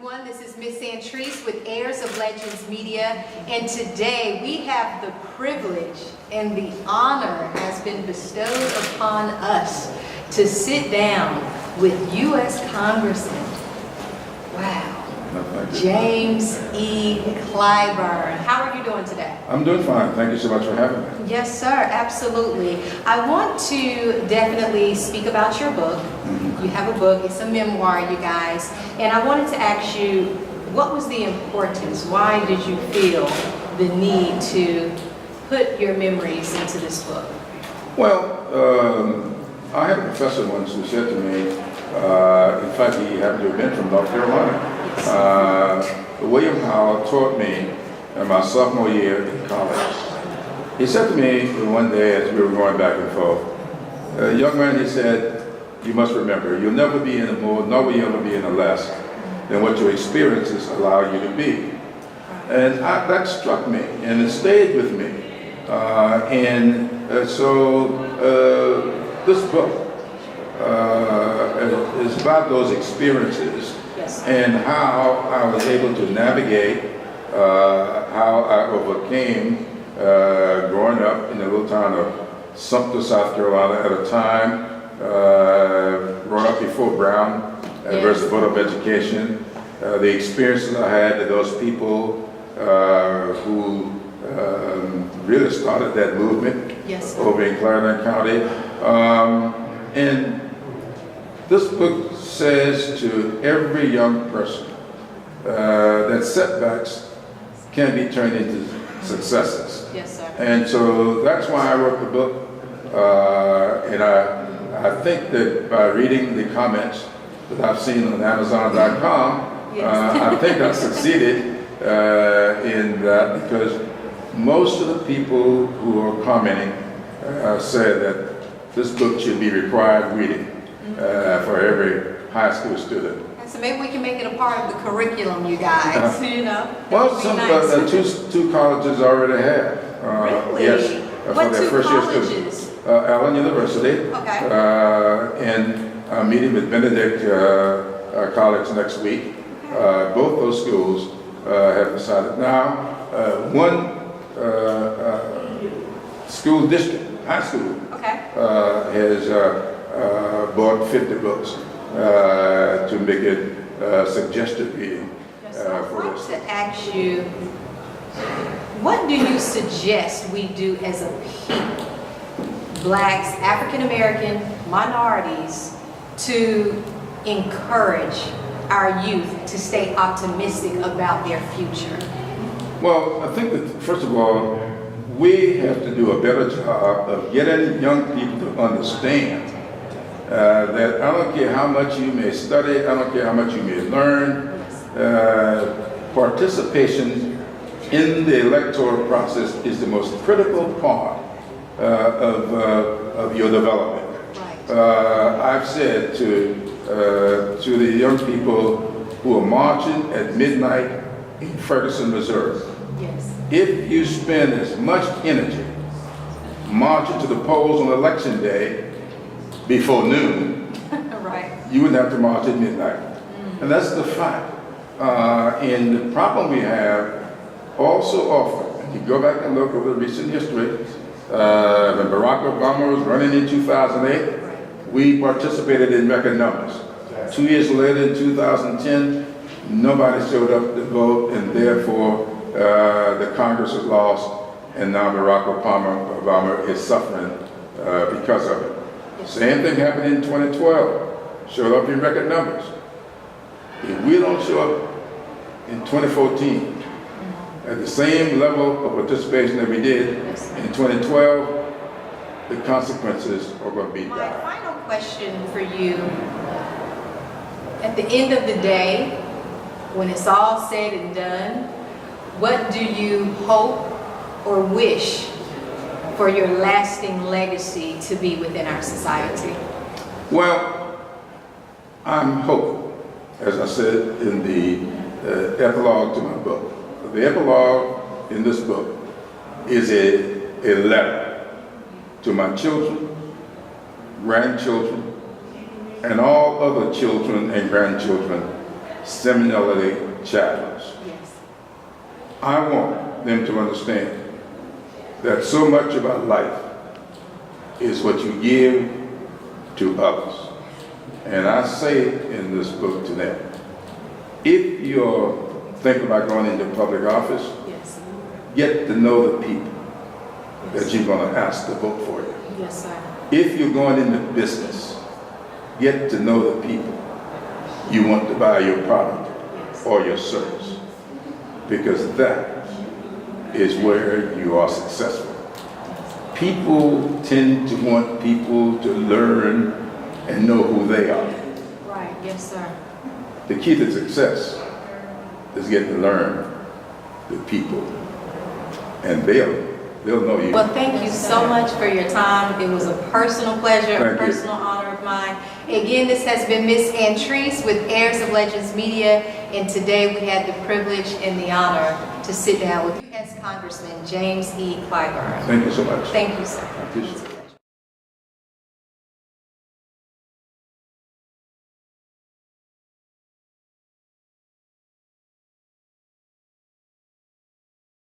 everyone. This is Miss Antriece with Heirs of Legends Media, and today we have the privilege and the honor has been bestowed upon us to sit down with U.S. Congressman, James E. Clyburn. How are you doing today? I'm doing fine. Thank you so much for having me. Yes, sir. Absolutely. I want to definitely speak about your book. You have a book. It's a memoir, you guys. And I wanted to ask you, what was the importance? Why did you feel the need to put your memories into this book? Well, I had a professor once who said to me, in fact, he happened to have been from North Carolina. William Howell taught me in my sophomore year in college. He said to me one day as we were going back and forth, young man, he said, you must remember, you'll never be in a more, nor will you ever be in a less than what your experiences allow you to be. And that struck me, and it stayed with me. So this book is about those experiences. Yes. And how I was able to navigate, how I overcame growing up in the little town of Sumter, South Carolina at a time, growing up before Brown versus Board of Education, the experiences I had with those people who really started that movement over in Clarendon County. And this book says to every young person that setbacks can be turned into successes. Yes, sir. And so that's why I wrote the book. And I think that by reading the comments that I've seen on Amazon.com, I think I succeeded in that, because most of the people who are commenting say that this book should be required reading for every high school student. And so maybe we can make it a part of the curriculum, you guys, you know? Well, some two colleges already have. Really? Yes. What for their two first year colleges? students. Allen University. Okay. And I'm meeting with Benedict College next week. Both those schools have decided. Now, one school district, high school, has bought 50 books to make it suggested reading. I want to ask you, what do you suggest we do as a people, blacks, African American, minorities, to encourage our youth to stay optimistic about their future? Well, I think that, first of all, we have to do a better job of getting young people to understand that I don't care how much you may study, I don't care how much you may learn, participation in the electoral process is the most critical part of your development. I've said to the young people who are marching at midnight in Ferguson, Missouri, if you spend as much energy marching to the polls on election day before noon, you wouldn't have to march at midnight. And that's the fact. And the problem we have also often, if you go back and look over the recent history, when Barack Obama was running in 2008, we participated in record numbers. 2 years later, in 2010, nobody showed up to vote, and therefore the Congress was lost, and now Barack Obama is suffering because of it. Same thing happened in 2012, showed up in record numbers. If we don't show up in 2014 at the same level of participation that we did in 2012, the consequences are going to be dire. My final question for you, at the end of the day, when it's all said and done, what do you hope or wish for your lasting legacy to be within our society? Well, I'm hopeful, as I said in the epilogue to my book. The epilogue in this book is a letter to my children, grandchildren, and all other children and grandchildren similarly challenged. Yes. I want them to understand that so much about life is what you give to others. And I say in this book to them, if you're thinking about going into public office, Yes. get to know the people that you're going to ask to vote for you. Yes, sir. If you're going into business, get to know the people you want to buy your product or your service, because that is where you are successful. People tend to want people to learn and know who they are. Right, yes, sir. The key to success is getting to learn the people, and they'll know you. Well, thank you so much for your time. It was a personal pleasure, Thank a you. personal honor of mine. Again, this has been Miss Antriece with Heirs of Legends Media, and today we had the privilege and the honor to sit down with U.S. Congressman James E. Clyburn. Thank you so much. Thank you, sir. I appreciate it.